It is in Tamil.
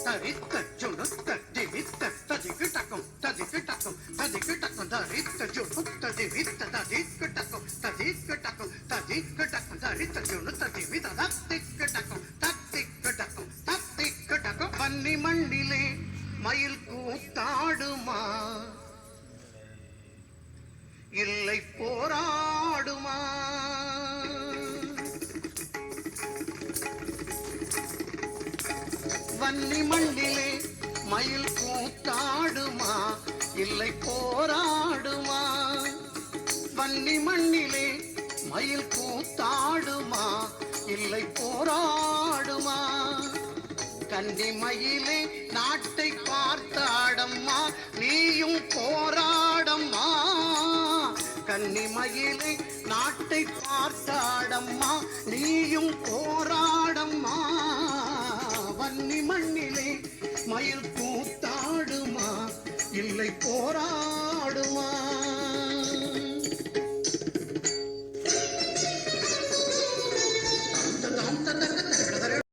தரித்த ஜுனுத்த திவித்த ததிக்கு டக்கும் ததிக்கு டக்கும் ததிக்கு டக்கும் தரித்த ஜுனுத்த திவித்த ததிக்கு டக்கும் ததிக்கு டக்கும் ததிக்கு டக்கும் தரித்த ஜுனுத்த திவித்த தத்திக்கு டக்கும் தத்திக்கு டக்கும் தத்திக்கு டக்கும் பன்னி மண்ணிலே மயில் கூத்தாடுமா இல்லை போராடுமா வன்னி மண்ணிலே மயில் கூத்தாடுமா இல்லை போராடுமா வன்னி மண்ணிலே மயில் கூத்தாடுமா இல்லை போராடுமா கன்னி மயிலே நாட்டை பார்த்தாடம்மா நீயும் போராடம்மா கன்னி மயிலே நாட்டை பார்த்தாடம்மா நீயும் போராடம்மா வன்னி மண்ணிலே மயில் கூத்தாடுமா இல்லை போரா